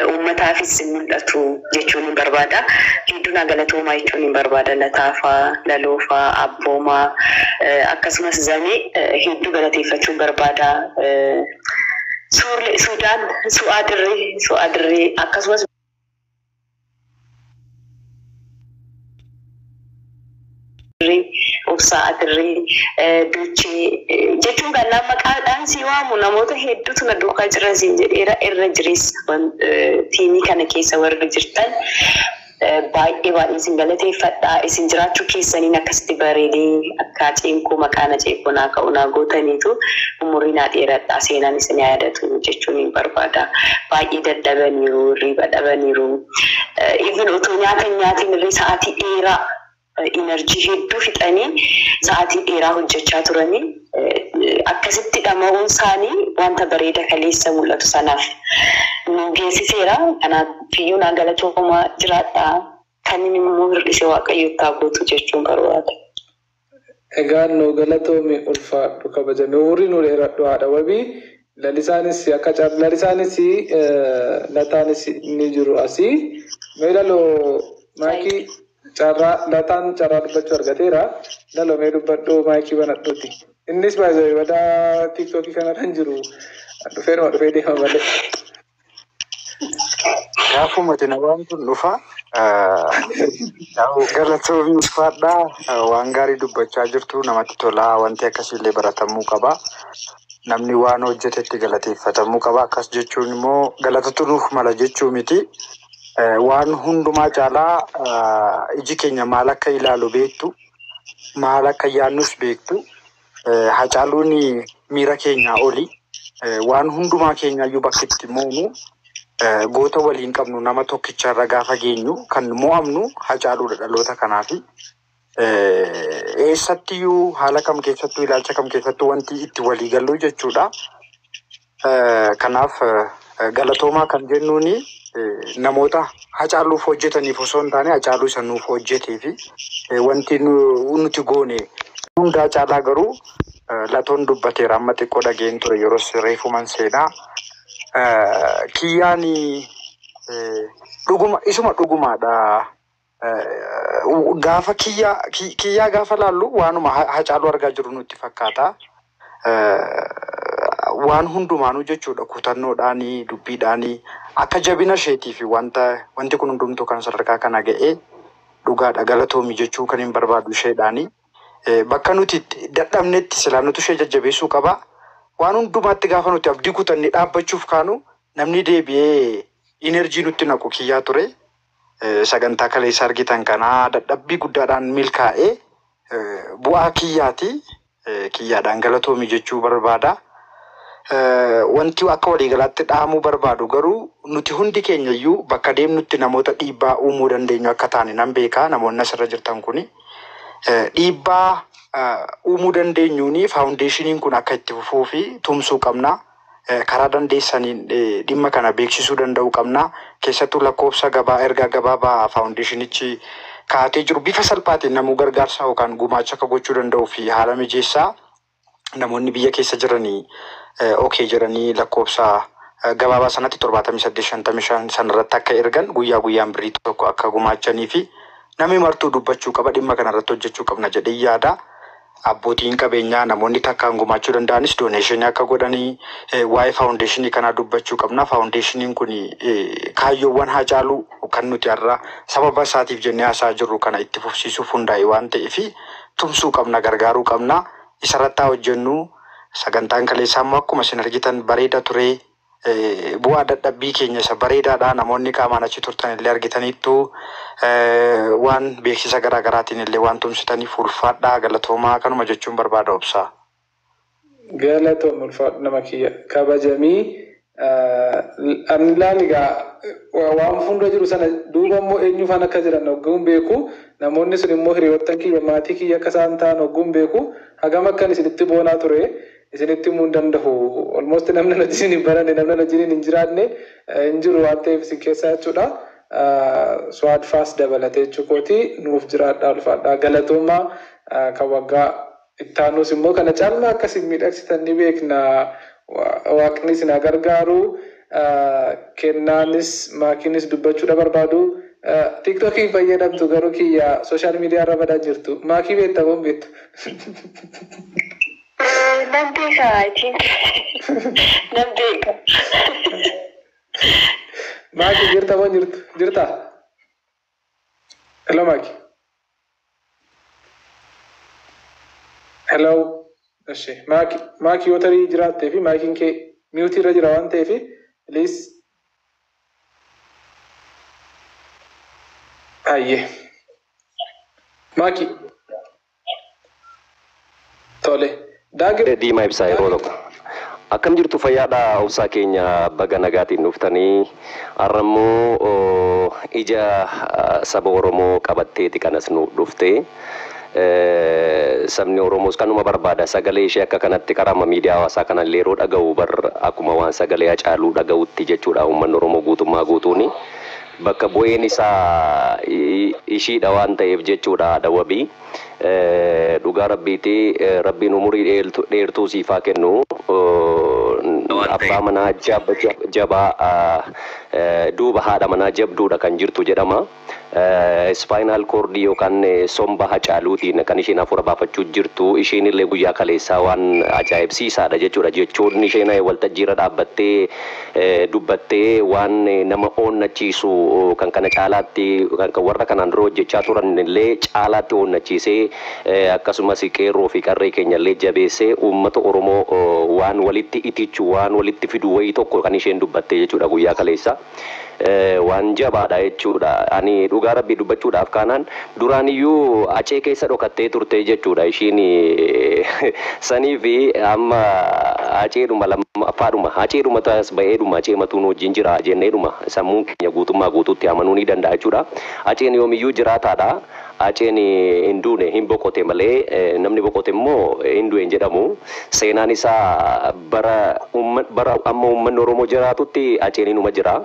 uummataafis mul'atu jechuun hin barbaada. Hedduun galatoomaa jechuun hin barbaada. Lataafaa, Laloofaa, Abboomaa akkasumas Zamee hedduu galateeffachuun barbaada. Suudaan, Su'aadirree akkasumas Obsaadirree Duchee jechuun gallaan maqaadhaan si waamu namoota hedduutu na duukaa jira siin jedheera irra jiris tiimii kana keessa warri jirtan baay'ee isin galateeffadha. Isin jiraachuu keessaniin akkasitti bareedee akka ceekoo maqaana ceekoo naa ka'u naa gootaniitu umurii naa dheeradhaa seenaan isin yaadatu jechuun hin barbaada. Baay'ee dadhabaniiru, riba dhabaniiru. Even otoo nyaata nyaatiin illee sa'aatii dheeraa energy hedduu fixanii sa'aatii dheeraa hojjechaa turanii akkasitti dhama'uun isaanii wanta bareeda kaleessa mul'atu sanaaf nu geessiseera. Kanaaf fiyyuu naa galatoomaa jiraadha. Kan inni immoo hir'ise Waaqayyoo taagootu jechuun barbaada. Egaa nu galatoomi ulfaadhu kabajame umurii nu dheeradhu haadha wabii lalisaanis akka lalisaanis lataanis ni jiru asii meelaloo maakii Cara lataan cara dubbachuu argateera. Lalo mee dubbadhoo maayikii banadhuuti. Innis baay'ee wada TikTokii kanarran jiru. Dhufee deema malee. Gaafuma tina waan kun dhufa. Galatoomii ulfaadhaa waan gaarii dubbachaa jirtu namatti tolaa wanti akkasiillee baratamuu qaba. Namni waan hojjetetti galateeffatamuu qaba. Akkas jechuun immoo galatatu nuuf mala jechuu miti. Waan hundumaa caalaa iji keenya maal akka ilaalu beektu, maal akka yaannus beektu, Hacaaluun miira keenya oli waan hundumaa keenya iyyuu bakka itti moonu goota waliin qabnu nama tokkicharra gaafa geenyu kan mo'amnu Hacaaluudha dhaloota kanaafi. Eessattiyyuu haala kam keessattuu ilaalcha kam keessattuu wanti itti walii gallu jechuudha. Kanaaf galatoomaa kan jennuuni namoota Hacaaluuf hojjetaniif osoo hin taane Hacaaluu isa nuuf hojjetee fi wanti nuti goone hundaa caalaa garuu latoon dubbateera amma xiqqoo dhageen ture yeroo reefuman seenaa kiyyaan dhuguma isuma dhugumaadha. Gaafa kiyyaa gaafa laallu waanuma Hacaaluu argaa jiru nutti fakkaata. Waan hundumaanuu jechuudha kutannoodhaanii dubbiidhaanii akka jabina isheetii fi wanti kun hundumtuu kan sadarkaa kana ga'ee dhugaadha galatoomii jechuu kan hin barbaadu isheedhaanii bakka nuti dadhabnetti silaa nuti ishee jajjabeessuu qaba. Waan hundumaatti gaafa nuti abdii kutanne dhaabbachuuf kaanu namni deebi'ee enerjii nutti naqu kiyyaa ture. Sagantaa kaleessa argitan kanaa dadhabbii guddaadhaan milkaa'ee bu'aa kiyyaati. Kiyyaadhaan galatoomii jechuu barbaada. Wanti akka waliigalaatti dhaamuu barbaadu garuu nuti hundi keenya iyyuu bakka deemnutti namoota dhiibbaa uumuu dandeenyu akka taane nan beekaa. Namoonni asirra jirtan kuni dhiibbaa uumuu dandeenyuuni faawundeeshiniin kun akka itti fufuu fi tumsuu qabna. Karaa dandeessaniin dhimma kana beeksisuu danda'uu qabna. Keessattuu lakkoofsa ergaa gabaabaa faawundeeshinichi kaatee jiru bifa salphaatiin namuu gargaarsa yookaan gumaacha akka gochuu danda'uu fi haala mijeessaa namoonni biyya keessa jiranii jiranii lakkoofsa gabaabaa sanatti 7855 sanarratti akka ergan guyyaa guyyaan birrii tokko akka gumaachanii fi namni martuu dubbachuu qaba dhimma kanarratti hojjechuu qabna jedhee yaada. Abbootiin qabeenyaa namoonni takkaan gumaachuu danda'anis dooneeshinii akka godhanii waa'ee faawundeeshinii kanaa dubbachuu qabna. Faawundeeshiniin kun kaayyoowwan Hacaaluu kan nuti har'a sababa isaatiif jennee haasaa jirru kana itti fufsiisuuf hundaa'e waan ta'eef tumsuu qabna gargaaruu qabna. Isarratti hojjennu sagantaan kaleessaa immoo akkuma isin argitan bareeda ture. Bu'aa dadhabbii keenya isa bareedaadha. Namoonni qaamaan achi turtan illee argitaniittu waan beeksisa garaagaraatiin illee waan tumsitaniif ulfaadhaa galatoomaa kanuma jechuun barbaada obsaa. Galatooma ulfaadhu nama kiyya kabajamii ani laaligaa waan fuuldura jiru sana duuba immoo eenyufaan akka jiran hogguun beeku. Namoonni sun immoo hiriyoottan kiyya maatii kiyya akka isaan ta'an hogguun beeku. Hagam akkan isinitti boonaa ture. Isinitti himuu hin danda'u. Almost namni wajjin hin baranne namni wajjin hin jiraanne hin jiru waan ta'eef isin keessa jechuudha. Swaad faas dabalatee jechuukooti nuuf jiraadhaa ulfaadhaa galatoomaa kan waggaa ittaanus immoo kana caalmaa akkasiin miidhagsitan ni beekna. Waaqni isin gargaaru kennaanis maakiinis dubbachuudha barbaadu. TikTokii fayyadamtu garuu kiyya social media irra badaa jirtu. Maakii beektaa moo beektu? Nan beeka, I think. Nan beeka. Maakii jirta moo jirtu? Jirtaa? Hello Maakii. Hello. Eshi. Maakii yoo tarii jiraattee fi maakiin kee mute irra jira waan ta'eef please. Aye. Maakii. Tole. Diimaa ibsaa yeroo tokko. Akkam jirtu fayyaadhaa obsaa keenya baga nagaatiin dhuftanii har'ammoo ija saba Oromoo qabatteeti kanas nu dhufte. Sabni Oromoos kanuma barbaada sagalee ishee akka kanatti karaa miidiyaa hawaasaa kanallee yeroo dhaga'u akkuma waan sagalee Hacaaluu dhaga'utti jechuudha uummanni Oromoo guutummaa guutuuni. Bakka bu'een isaa ishiidha waan ta'eef jechuudha haadha wabii. Dhugaa rabbiiti rabbiin umurii dheertuu siifaa kennu. Abbaa manaa jabaa duuba haadha manaa jabduudha kan jirtu jedhama. Spinal cord yookaan somba Hacaaluutiin kan isheen hafuura baafachuu jirtu isheen illee guyyaa kaleessaa waan ajaa'ibsiisaadha jechuudha. Jechuun isheen waltajjiirra dhaabbattee dubbattee waan nama onnachiisu kan kana caalaatti kan warra kanaan dura hojjechaa turan illee caalaatti onnachiisee akkasumas qeerroo fi qarree keenya illee jabeessee uummata Oromoo waan walitti itichu waan walitti fidu wayii tokko kan isheen dubbattee jechuudha guyyaa kaleessaa. Waan jabaadha jechuudha. Ani dhugaa rabbii dubbachuudhaaf kanaan duraan iyyuu acee keessa dhokattee turte jechuudha. Ishiin sanii fi amma aceedhuma lamaffaadhuma aceedhuma taas ba'eedhuma acee matuun wajjin jira jenneedhuma sammuun keenya guutummaa guutuutti amanuu ni danda'a jechuudha. Aceen yoomiyyuu jiraataadha. Aceen hin duune hin boqote malee namni boqote immoo hin du'e jedhamu. Seenaan isaa bara amma uummanni Oromoo jiraatutti aceen inuma jira.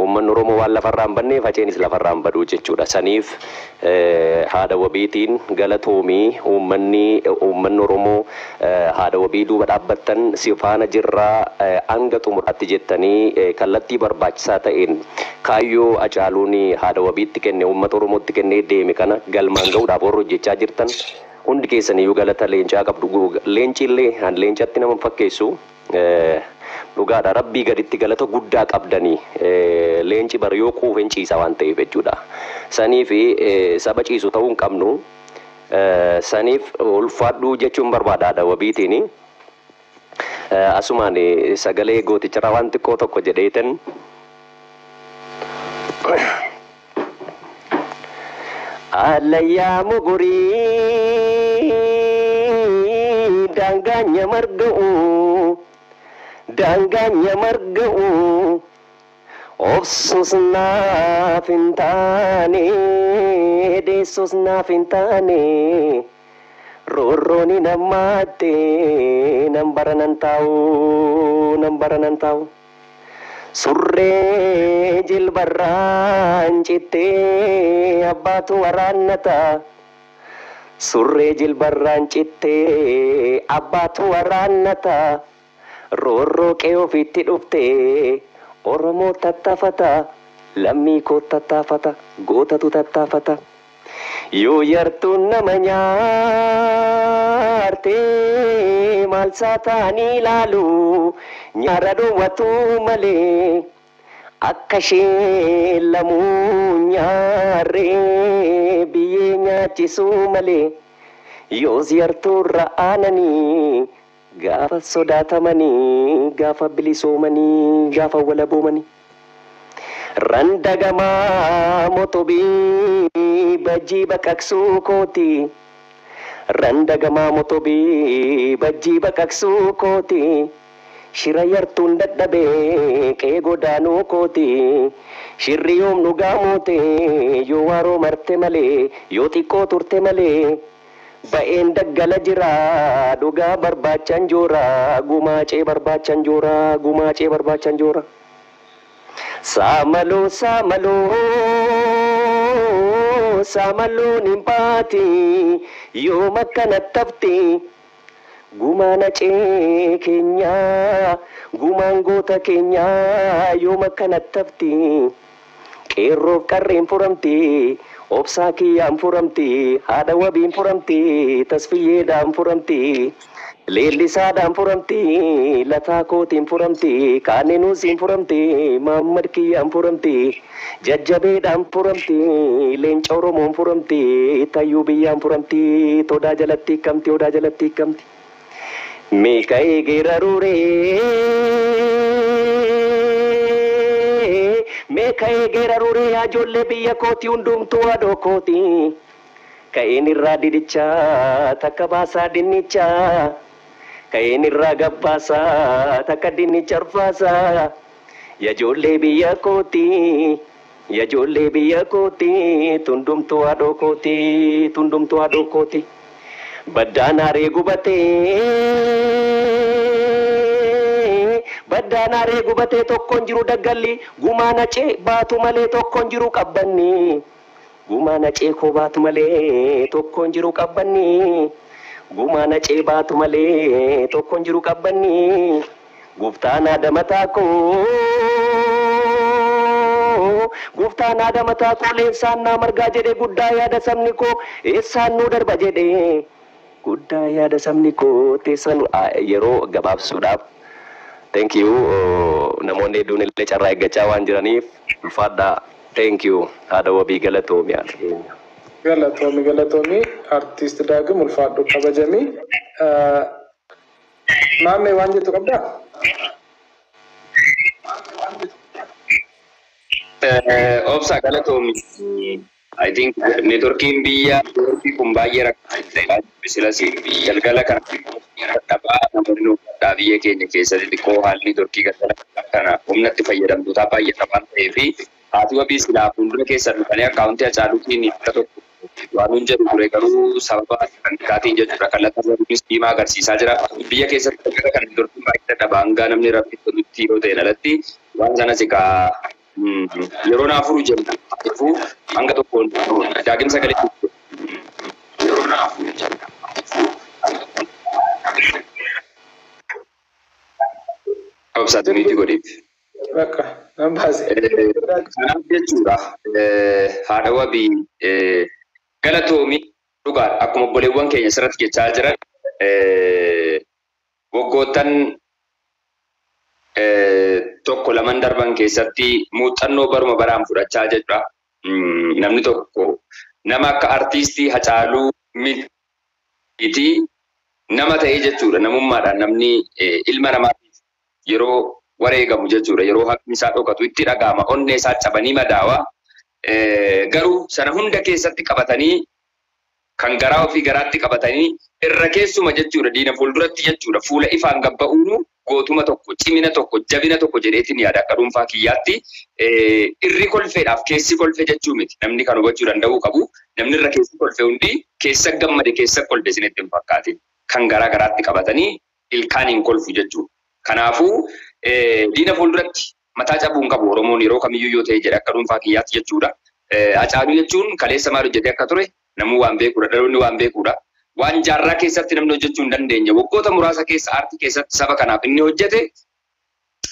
Uummanni Oromoo waan lafarraa hin banneef aceenis lafarraa hin badu jechuudha. Saniif haadha wabiitiin galatoomii uummanni Oromoo haadha wabii duuba dhaabbattan si faana jirraa hanga xumuraatti jettanii kallattii barbaachisaa ta'een kaayyoo Hacaaluun haadha wabiitti kenne uummata Oromootti kennee deeme kana galmaan ga'uudhaaf warra hojjechaa jirtan hundi keessaniyyuu galata leencaa qabdu. Leenci illee leencatti nama fakkeessu. Dhugaadha rabbii gaditti galata guddaa qabdanii leenci bara yoo quufeen ciisa waan ta'eef jechuudha. Saniif saba ciisu ta'uu hin qabnu. Saniif ulfaadhuu jechuun barbaada haadha wabiitiin. Asumaan sagalee gooticharraa waan xiqqoo tokko jedheetan. Alayyaa mugurii daangaanya marga'u. Danganya marga'u obsus naaf hin taane deessus naaf hin taane roorrooni namaatte nan baranan taa'u surree jilbarraan cittee abbaatu waraannata surree jilbarraan cittee abbaatu waraannata. Roorroo qe'ee ofiitti dhufte Oromoo tattaafata lammii koo tattaafata gootatu tattaafata yoo yartuun nama nyaarte maal saataanii ilaalu nyaara dhowwatu malee akka ishee lamuu nyaarree biyyee nyaachisu malee yoos yartuurra aananii. Gaafa sodaatamanii, gaafa bilisoomanii, gaafa walaboomanii. Randagamaa motobii bajjii baqaqsuu kooti. Randagamaa motobii bajjii baqaqsuu kooti. Shira yartuun dadhabee qe'ee godaanuu kooti. Shirri yoom nu gaamoote yoo waaroo marte malee yoo xiqqoo turte malee. Ba'een daggala jira dhugaa barbaachan joora gumaacee barbaachan joora gumaacee barbaachan joora. Saamaloo saamaloon hin baati yoo makkana tafti Gumaana cee keenyaa gumaan goota keenyaa yooma kanatti hafti qeerroof qarreen furamti obsaa kiyyaan furamti haadha wabiin furamti tasfiyyeedhaan furamti leellisaadhaan furamti lataa kootiin furamti kaaninuusiin furamti maammad kiyyaan furamti jajjabeedhaan furamti leenca oromoon furamti tayyuu biyyaan furamti todaa jalatti hiikamti odaa jalatti hiikamti. Meeqa'ee geerarure meeqa'ee geerarure ijoollee biyya kooti hundumtuu adoo kooti ka'een irraa didichaa takka baasaa dinnichaa ka'een irraa gabbaasaa takka dinnicha arfaasaa ijoollee biyya kooti ijoollee biyya kooti hundumtuu adoo kooti hundumtuu adoo kooti. Baddaanaaree gubatee tokkoon jiru daggalli gumaana cee baatu malee tokkoon jiru qabbanni gumaana cee koo baatu malee tokkoon jiru qabbanni gumaana cee baatu malee tokkoon jiru qabbanni guftaan adamataa koo guftaan adamataa koo leensaan naa margaa jedhe guddaa yaada sabni koo eessaan nuu darba jedhe. Guddaa yaada sabni koo teessan yeroo gabaabsuudhaaf. Thank you. Namoonni hedduun illee carraa eeggachaa waan jiraniif ulfaadhaa. Thank you. Haadha wabii galatoomi. Galatoomi artiist Daagim ulfaadhu kabajamii. Maammee waan jettu qabdaa? Obsa galatoomi. I think networking biyya kun baay'ee rakkisaa bisilas galgala kana dhabaa namoonni uummataa biyya keenya keessatti xiqqoo haalli networkii kana humnatti fayyadamtootaa baay'ee waan ta'eef haati wabii silaa fuuldura keessa dhufanii akkaawuntii Hacaaluutiin tokko waan jedhu ture garuu sababa kaatiin jechuudha kallattii diimaa agarsiisaa jira biyya keessatti galgala kana networkiin baay'ee dhabaa hangaa namni rakkisutti yoo ta'e alatti waan sanas egaa yeroo naafuru jenna hanga tokkoon Daagim sagalee yeroo naafuru jenna. Obsaatiin itti godheef. Bakka nan baase. Kanaaf jechuudha haadha wabii galatoomi dhugaadha akkuma obboleewwan keenya sirratti jechaa jiran waggoottan tokko laman darban keessatti muuxannoo baruma baraan fudhachaa jechuudha. Namni tokko nama akka artiistii Hacaaluu miti nama ta'ee jechuudha. Namummaadhaan namni ilma namaatiif yeroo wareegamu jechuudha. Yeroo haqni isaa dhokatu itti dhaga'ama. Onnee isaa cabanii madaawa. Garuu sana hunda keessatti qabatanii kan garaa ofii garaatti qabatanii irra keessuma jechuudha. Diina fuulduratti jechuudha. Fuula ifaan gabba'uunu gootuma tokko, cimina tokko, jabina tokko jedheetiin yaada akka dhuunfaa kiyyaatti irri kolfeedhaaf keessi kolfe jechuu miti. Namni kan hubachuu danda'uu qabu. Namni irra keessi kolfe hundi keessa gammade keessa kolfe isinitti hin fakkaatin. Kan garaa garaatti qabatanii ilkaaniin kolfu jechuudha. Kanaafuu diina fuulduratti mataa cabuun qabu Oromoon yeroo kamiyyuu yoo ta'e jedhe akka dhuunfaa kiyyaatti jechuudha. Hacaaluu jechuun kaleessa maal hojjetee akka ture namuu waan beekuudha. Dhaloonni waan beekuudha. Waan jaarraa keessatti namni hojjechuu hin dandeenye waggoota muraasa keessa aartii keessatti saba kanaaf inni hojjete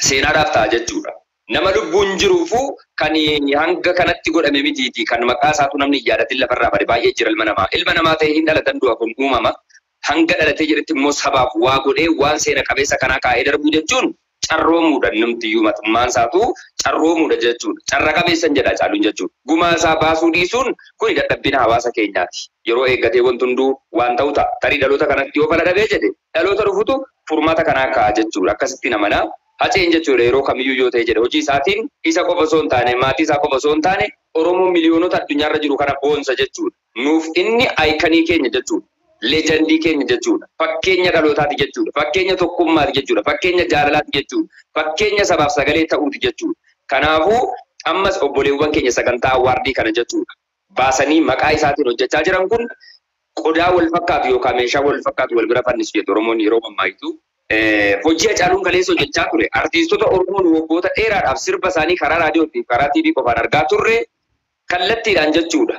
seenaadhaaf ta'a jechuudha. Nama lubbuun jiruufuu kan hanga kanatti godhame mitiiti kan maqaa isaatu namni yaadatin lafarraa bade baay'ee jira ilma namaa. Ilma namaa ta'ee hin dhalatan du'a kun uumama. Hanga dhalatee jedhetti immoo sabaaf waa godhee waan seena qabeessa kanaa kaa'ee darbuu jechuun carroomuudha namtiyyuu matummaan isaatu carroomuudha jechuudha. Carra qabeessan jedha Hacaaluun jechuudha. Gumaa isaa baasuu dhiisuun kun dadhabbina hawaasa keenyaati. Yeroo eeggatee wanti hunduu waan ta'u ta'a. Tarii dhaloota kanatti yoo fala dhabee jedhe dhaloota dhufutu furmaata kanaa ka'a jechuudha. Akkasitti namanaa Haceen jechuudha yeroo kamiyyuu yoo ta'e jedhe hojii isaatiin isa qofa osoo hin taane maatii isaa qofa osoo hin taane Oromoo miliyoonota addunyaarra jiru kana boonsa jechuudha. Nuuf inni aayikanii keenya jechuudha. Leejandii keenya jechuudha. Fakkeenya dhalootaati jechuudha. Fakkeenya tokkummaati jechuudha. Fakkeenya jaalalaati jechuudha. Fakkeenya sabaaf sagalee ta'uuti jechuudha. Kanaafuu ammas obboleewwan keenya sagantaa awwaardii kana jechuudha. Baasanii maqaa isaatiin hojjechaa jiran kun qodaa wal fakkaatu yookaan meeshaa wal fakkaatu wal bira fannisu jedhu Oromoon yeroo mammaayitu. Hojii Hacaaluun kaleessa hojjechaa ture. Artiistota Oromoon waggoota dheeraadhaaf sirba isaanii karaa raadiyoo fi karaa TV qofaan argaa turre kallattiidhaan jechuudha.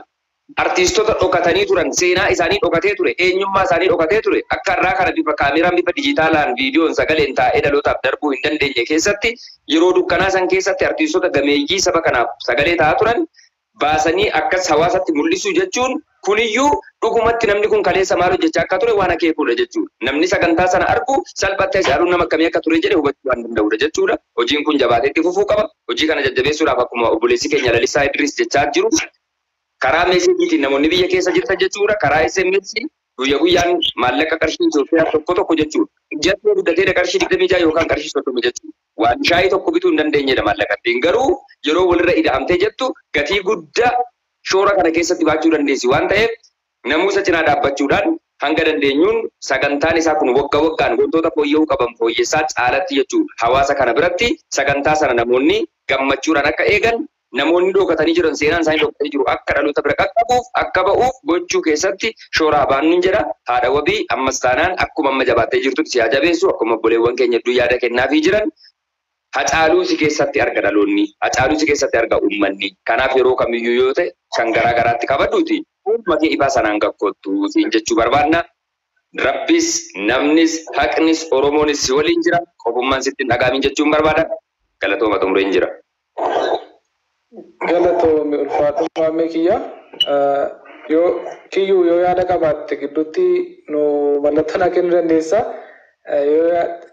artistoota dhokatanii turan seenaa isaanii dhokatee ture eenyummaa isaanii dhokatee ture akka irraa kana bifa kaameraan bifa dijitaalaan viidiyoon sagaleen taa'ee dhalootaaf darbuu hin dandeenye keessatti yeroo dukkanaa san keessatti artistoota gameeyyii saba kanaaf sagalee taa'aa turan baasanii akkas hawaasatti mul'isuu jechuun kuniyyuu dhugumatti namni kun kaleessa maal hojjechaa akka ture waan akeekuudha jechuudha. Namni sagantaa sana argu salphatti Haacaaluun nama akkamii akka ture jedhe hubachuu waan danda'udha jechuudha. Hojiin kun jabaatee itti fufuu qaba. Hojii kana jajjabeessuudhaaf akkuma obboleessi keenya Lalisaa Idris jechaa jiru karaa meesheetiin namoonni biyya keessa jirtan jechuudha. Karaa SMS guyyaa guyyaan maallaqa qarshii Itoophiyaa tokko jechuudha. Jattuu guddatee qarshii 26 yookaan qarshii 30 jechuudha. Waan shaayii tokko bituu hin dandeenyedha maallaqattiin. Garuu yeroo walirra ida'amtee jettu gatii guddaa shoora kana keessatti baachuu dandeessi waan ta'eef namuusa cinaa dhaabbachuudhaan hanga dandeenyuun sagantaan isaa kun waggaan wantoota fooyya'uu qaban fooyyessaa caalatti jechuudha. Hawaasa kana biratti sagantaa sana namoonni gammachuudhaan akka eegan namoonni dhokatanii jiran seenaan isaanii dhokatanii jiru akka dhaloota bira qaqqabuuf akka ba'uuf gochuu keessatti shoora baannuun jedha. Haadha wabii ammas taanaan akkuma amma jabaattee jirtutti siyaa jabeessu akkuma obboleewwan keenya hedduu yaada kennaafii jiran. Haacaaluu si keessatti arga dhaloonni, Haacaaluu si keessatti arga uummanni. Kanaaf yeroo kamiyyuu yoo ta'e kan garaa garaatti qabadhuuti. Uummatni ifaa sanaan gakkottu siin jechuu barbaadna. Rabbis, namnis, haqnis, Oromoonis si waliin jira. Qofummaan sitti hin dhagaamin jechuun barbaada. Galatooma xumureen jira. Galatoomi ulfaadhummaa meekiyya. Kiyyuu yoo yaada qabaatte gidduutti nu mallattoo naa kennuu dandeessa.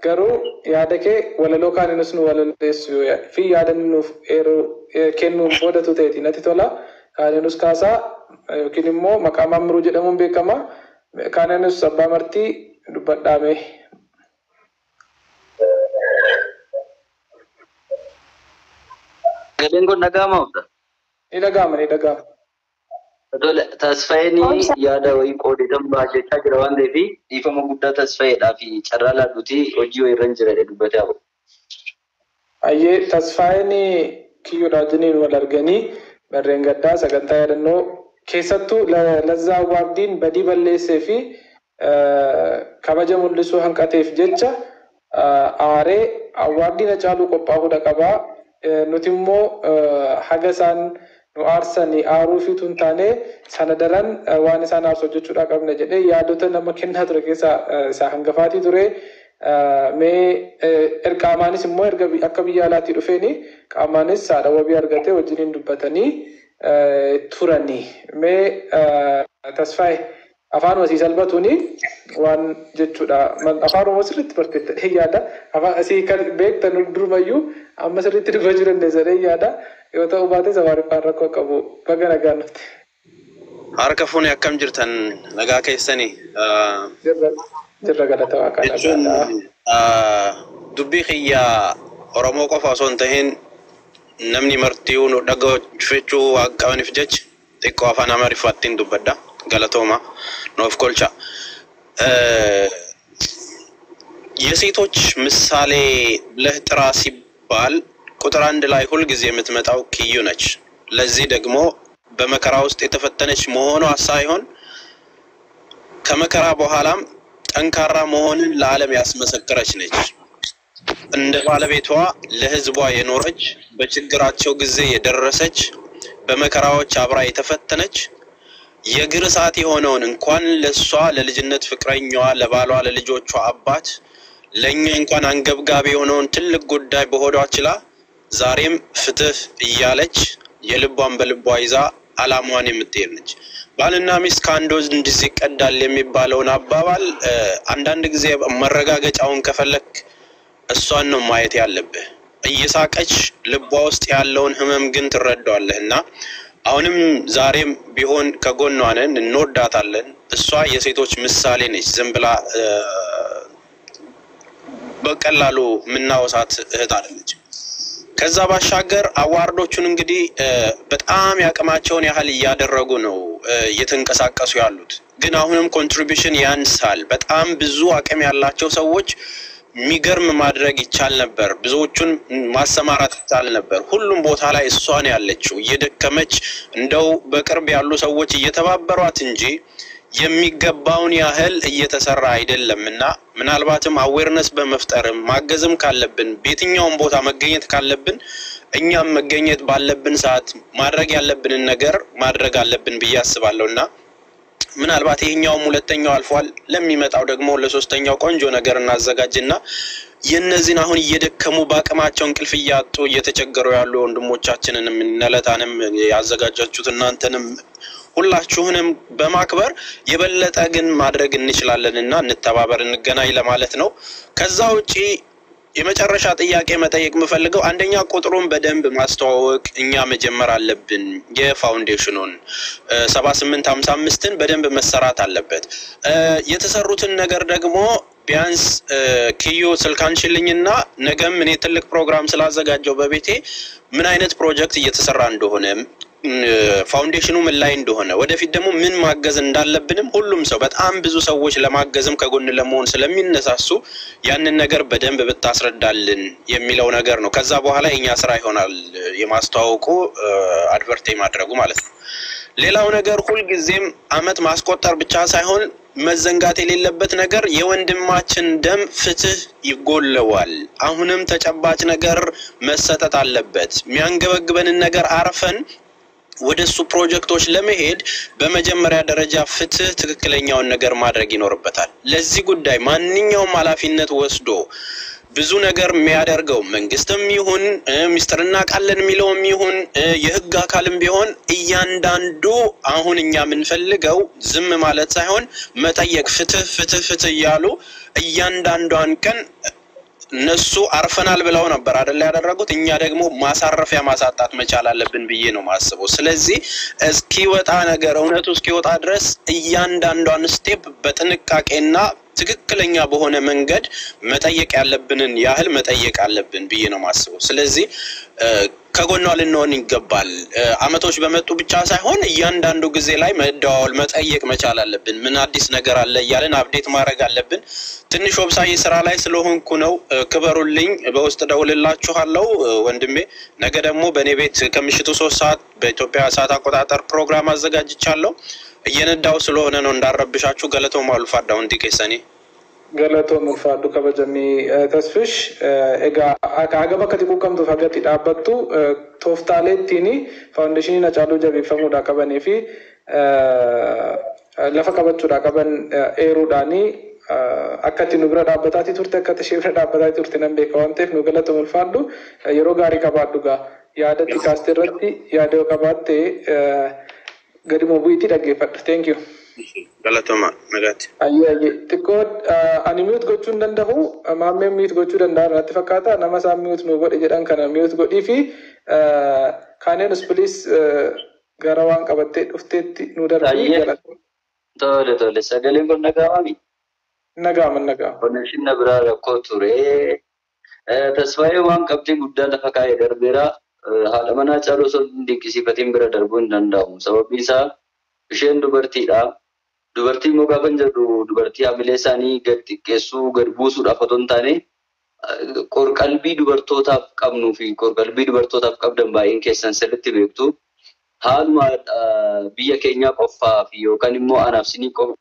Garuu yaada kee walaloo kaaniinus nu walaleessu fi yaada nuuf kennuun boodatu ta'eeti natti tola. Kaaniinus kaasaa yookiin immoo maqaa Maammiruu jedhamuun beekama. Kaaniinus abbaa martii dubbadhaame. Galeen kun dhaga'ama hunda? Ni dhaga'ama. Tasfaayeen yaada wayii qoodatan baajechaa jira waan ta'eef dhiifama guddaa tasfaayeedhaa fi carraa laadduutii hojii wayii irra hin jirre dubbatee hafu. Ayyee tasfaayeen kiyyoodhaa wajjiniin wal arganii barreen gaddaa sagantaa yaadannoo keessattuu Lazzaa Awwaardiin badii balleessee fi kabaja mul'isuu hanqateef jecha aaree Awwaardiin Haacaaluu qophaa'uudha qabaa. Nuti immoo haga isaan nu aarsanii aaruu fi tun taane sana daran waan isaan aarsu hojjechuudha qabna jedhee yaadota nama kennaa ture keessaa isaa hangafaatii ture. Mee qaamaanis immoo erga akka biyya alaatii dhufeeni qaamaanis haadha wabii argatee wajjiniin dubbatanii turanii. Mee tasfaa'e afaan wasii salphatuuni waan jechuudha. Afaan Oromoo sirriitti barteettadhee yaada. Afaan asii kan beektan durumayyuu amma sirriitti dubbachuu jiru dandeessadhee yaada. Yoo ta'u baate Amaariffaan rakkoo qabu baga nagaa nuti. Harka fuunee akkam jirtan nagaa keessanii? Jirra galata waaqaadha. Dubbii kiyyaa Oromoo qofa osoo hin tahin namni martiyyuu nu dhaggeeffachuu waan qabaniif jecha xiqqoo afaan Amaariffaattiin dubbadha. Galatooma noof kolcha. የሴቶች ምሳሌ ብለህ ጥራ ሲባል ቁጥር 1 ላይ ሁሉ ጊዜ የምትመጣው ኪዩ ነች። ለዚህ ደግሞ በመከራ ውስጥ የተፈተነች መሆኗ ሳይሆን ከመከራ በኋላም ጠንካራ መሆንን ለዓለም ያስመሰከረች ነች። እንደ ባለቤቷ ለህዝቧ የኖረች በችግራቸው ጊዜ የደረሰች በመከራዎች አብራ የተፈተነች የግር ሰዓት የሆነውን እንኳን ለሷ ለልጅነት ፍቅረኛዋ ለባሏ ለልጆቿ አባት ለኛ እንኳን አንገብጋቢ የሆነውን ትልቅ ጉዳይ በሆዷ ችላ ዛሬም ፍትህ እያለች የልቧን በልቧ ይዛ አላማዋን የምትሄድ ነች። ባልና ሚስት ካንዶ እንዲህ ይቀዳል የሚባለውን አባባል አንዳንድ ጊዜ መረጋገጫውን ከፈለክ እሷን ነው ማየት ያለብህ። እየሳቀች ልቧ ውስጥ ያለውን ህመም ግን ትረዳዋለህና አሁንም ዛሬም ቢሆን ከጎኗ ነን እንወዳታለን። እሷ የሴቶች ምሳሌ ነች። ዝም ብላ በቀላሉ ምናወሳት እህት አይደለች። ከዛ ባሻገር አዋርዶቹን እንግዲህ በጣም ያቀማቸውን ያህል ያደረጉ ነው እየተንቀሳቀሱ ያሉት። ግን አሁንም ኮንትሪቢዩሽን ያንሳል። በጣም ብዙ አቅም ያላቸው ሰዎች ሚገርም ማድረግ ይቻል ነበር። ብዙዎቹን ማሰማራት ይቻል ነበር። ሁሉም ቦታ ላይ እሷን ያለችው እየደከመች እንደው በቅርብ ያሉ ሰዎች እየተባበሯት እንጂ የሚገባውን ያህል እየተሰራ አይደለምና ምናልባትም አዌርነስ በመፍጠርም ማገዝም ካለብን በየትኛውም ቦታ መገኘት ካለብን እኛም መገኘት ባለብን ሰዓት ማድረግ ያለብንን ነገር ማድረግ አለብን ብዬ አስባለሁና ምናልባት ይሄኛውም ሁለተኛው አልፏል ለሚመጣው ደግሞ ለሶስተኛው ቆንጆ ነገር እናዘጋጅና የነዚህን አሁን እየደከሙ ባቀማቸው እንቅልፍ ያጡ እየተቸገሩ ያሉ ወንድሞቻችንንም ነለታንም ያዘጋጃችሁት እናንተንም ሁላችሁንም በማክበር የበለጠ ግን ማድረግ እንችላለንና እንተባበር እንገናኝ ለማለት ነው። ከዛ ውጪ የመጨረሻ ጥያቄ መጠየቅ የምፈልገው አንደኛ ቁጥሩን በደንብ ማስተዋወቅ እኛ መጀመር አለብን። የፋውንዴሽኑን 7855ን በደንብ መሰራት አለበት። የተሰሩትን ነገር ደግሞ ቢያንስ ኪዩ ስልካንችልኝና ነገም እኔ ትልቅ ፕሮግራም ስላዘጋጀው በቤቴ ምን አይነት ፕሮጀክት እየተሰራ እንደሆነ ፋውንዴሽኑ ምን ላይ እንደሆነ ወደፊት ደግሞ ምን ማገዝ እንዳለብንም ሁሉም ሰው በጣም ብዙ ሰዎች ለማገዝም ከጎን ለመሆን ስለሚነሳሱ ያንን ነገር በደንብ ብታስረዳልን የሚለው ነገር ነው። ከዛ በኋላ የኛ ስራ ይሆናል የማስተዋወቁ አድቨርታይዝ ማድረጉ ማለት ነው። ሌላው ነገር ሁሉ ጊዜም አመት ማስቆጠር ብቻ ሳይሆን መዘንጋት የሌለበት ነገር የወንድማችን ደም ፍትህ ይጎለዋል። አሁንም ተጨባጭ ነገር መሰጠት አለበት። የሚያንገበግበንን ነገር አርፈን ወደሱ ፕሮጀክቶች ለመሄድ በመጀመሪያ ደረጃ ፍትህ ትክክለኛውን ነገር ማድረግ ይኖርበታል። ለዚህ ጉዳይ ማንኛውም ኃላፊነት ወስዶ ብዙ ነገር የሚያደርገው መንግስትም ይሁን ሚኒስትርና ቃልን የሚለውም ይሁን የህግ አካልም ቢሆን እያንዳንዱ አሁን እኛ የምንፈልገው ዝም ማለት ሳይሆን መጠየቅ ፍትህ ያሉ እያንዳንዷን ቀን እነሱ አርፈናል ብለው ነበር አይደል ያደረጉት እኛ ደግሞ ማሳረፊያ ማሳጣት መቻል አለብን ብዬ ነው ማስበው። ስለዚህ እስኪወጣ ነገር እውነቱ እስኪወጣ ድረስ እያንዳንዷን ስቴፕ በጥንቃቄና ትክክለኛ በሆነ መንገድ መጠየቅ ያለብንን ያህል መጠየቅ አለብን ብዬ ነው ማስበው። ስለዚህ ከጎኗ ልንሆን ይገባል። አመቶች በመጡ ብቻ ሳይሆን እያንዳንዱ ጊዜ ላይ መደዋወል መጠየቅ መቻል አለብን። ምን አዲስ ነገር አለ ያለን አፕዴት ማድረግ አለብን። ትንሽ ወብሳይ ስራ ላይ ስለሆንኩ ነው። ክበሩልኝ። በውስጥ ደውልላችኋለሁ ወንድሜ። ነገ ደግሞ በኔ ቤት ከምሽቱ 3 ሰዓት በኢትዮጵያ ሰዓት አቆጣጠር ፕሮግራም አዘጋጅቻለሁ። እየነዳው ስለሆነ ነው እንዳረብሻችሁ። ገለቶ ማልፋዳው እንዲከሰኒ ገለቶ ሙልፋዱ ከበጀሚ ተስፍሽ ኤጋ አጋባ ከቲኩ ከምቱ ፈገቲ ዳበቱ ቶፍታሌቲኒ ፋውንዴሽን ነጫሉ ጀቢፈሙ ዳቀበኔ ፊ ለፈቀበቹ ዳቀበን ኤሩዳኒ akkatti nu bira dhaabbataatii turte akkatti ishee bira dhaabbataatii turte nan beeka waan ta'eef nu galata mulfaadhu yeroo gaarii qabaadhu gaa yaadatti kaastee irratti yaada yoo qabaatte gadi mobuitii dhaggeeffadhu. Thank you. Galatoma nagaatti. Ayye xiqqoo ani mute gochuu hin danda'u maammeen mute gochuu danda'a natti fakkaata nama isaan mute nu godhe jedhan kana mute godhii fi kanneenis please gara waan qabattee dhufteetti nu darbii galata. Tole sagaleen kun nagaami. Nagam. Connection na bira rakko ture. Tasfaayee waan qabxii guddaa lafa kaa'ee darbeera. Haadha manaa caaloo osoo dinqisiifatiin bira darbuu hin danda'amu. Sababiin isaa isheen dubartiidha. Dubartii immoo gaafa jedhu dubartii hamilee isaanii gad xiqqeessuu gad buusuudhaaf otoo hin taane qorqalbii dubartootaaf qabnuu fi qorqalbii dubartootaaf qabdan baay'een keessan sirriitti beektu. Haaluma biyya keenyaa qofaa fi yookaan immoo anaaf sinii qofa.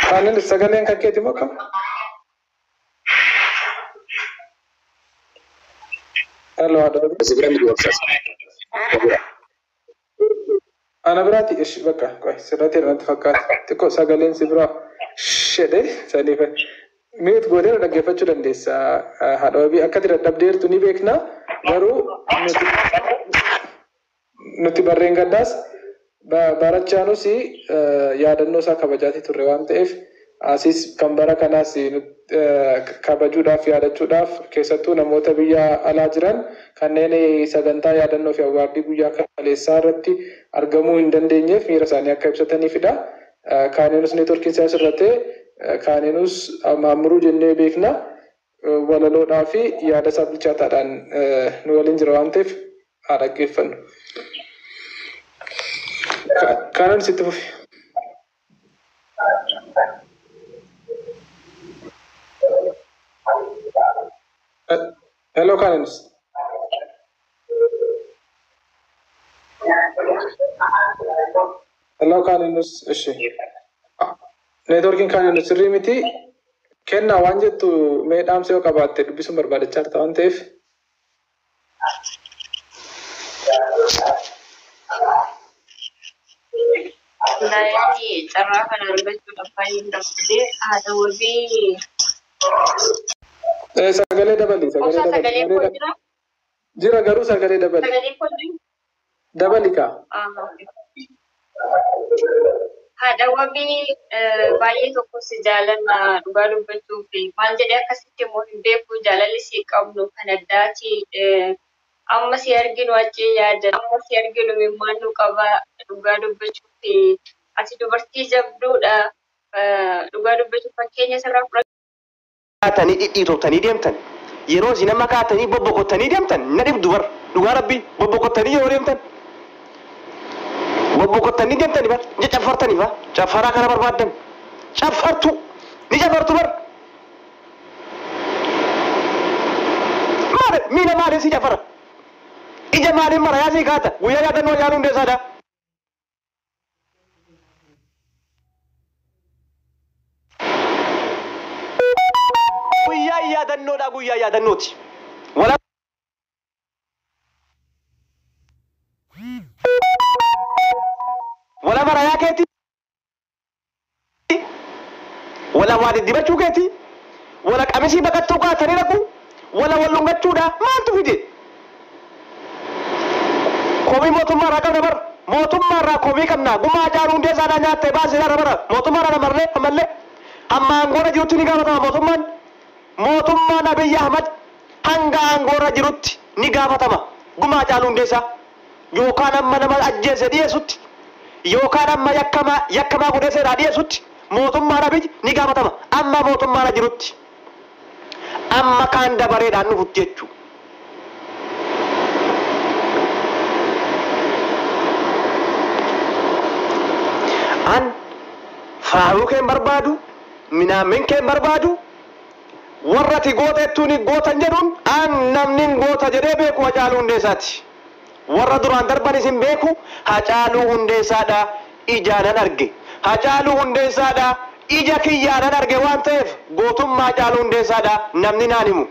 Kanin sagalen kaketi mo kam? Hello, Adobe. Ana berarti ish baka, koi sedati nanti fakat. Tiko sagalen sibra shede sanifa. Mute gode na gefachu dandesa. Adobe akati radabder tu ni bekna baru nuti barrengadas. Barachanu si yaadannoo isaa kabajaatii turre waan ta'eef asis kan bara kanaas kabajuudhaaf yaadachuudhaaf keessattuu namoota biyya alaa jiran kanneen sagantaa yaadannoo fi awwaardii guyyaa kaleessaa irratti argamuu hin dandeenyeef miira isaanii akka ibsataniifidha. Kaaneenus neetworkiin isaa sirratee kaaneenus maamuruu jennee beekna walaloodhaa fi yaada isaa bilchaataadhaan nu waliin jira waan ta'eef dhaggeeffannu. Kanan sitti fufi. Hello Kananis. Hello Kananis. Eshi. Networking Kananis sirrii miti. Kenna waan jettu mee dhaamsa yoo qabaatte dubbisuun barbaadachaa jirta waan ta'eef. Naani carraa kana argachuudhaaf baay'een dabsalee haadha wabii. Sagalee dabali. Sagalee koo jira? Jira garuu sagalee dabali. Sagalee koo jira? Dabali kaa. Haadha wabii baay'ee tokko si jaalanna dhugaa dubbachuu fi maal jedhee akkasitti immoo hin beeku jaalalli si qabnu kan addaati. Amma si arginu achi yaada. Amma si arginu mimmaan nu qaba dhugaa dubbachuu fi ati dubartii jabduudha. Dhugaa dubbachuu fakkeenya sirraa fudhatu. Kaatanii dhidhiitotanii deemtan yeroo isin amma kaatanii bobbokotanii deemtan na dhibdu bar dhugaa rabbii bobbokotanii yoo deemtan bobbokotanii deemtanii bar ni caffartanii fa caffaraa kana barbaadan caffartu ni caffartu bar maal miila maaliin si caffara ija maaliin mara yaasii kaata guyyaa yaadannoo yaaluun deessaadha. Yaadannoo guyyaa yaadannooti. Wala marayaa keeti. Wala waan dibachuu keeti. Wala qamisii baqattuu kaatanii dhaqu. Wala wallungachuudha maaltu fide? Komii mootummaarraa qabna bara. Mootummaarraa komii qabna. Gumaa Haacaaluu Hundeessaadhaa nyaattee baasii bara. Mootummaarraa namarlee ammallee. Amma aangoorra jirutti ni gaafatama mootummaan. Mootummaan Abiy Ahmad hanga aangoorra jirutti ni gaafatama. Gumaa Haacaaluu Hundeessaa yookaan amma nama ajjeese dhiyeessutti yookaan amma yakkamaa godheesseedhaa dhiyeessutti mootummaan Abiy ni gaafatama. Amma mootummaan jirutti amma kaan dabareedhaan dhufutti jechuudha. An faaruu keen barbaadu minaamin keen barbaadu. Warra ti gooteettuun gootan jedhuun an namni goota jedhee beeku Haacaaluu Hundeessaati. Warra duraan darban isin beeku Haacaaluu Hundeessaadha ijaanan arge. Haacaaluu Hundeessaadha ija kiyyaanan arge waan ta'eef gootummaa Haacaaluu Hundeessaadha namni naan himu.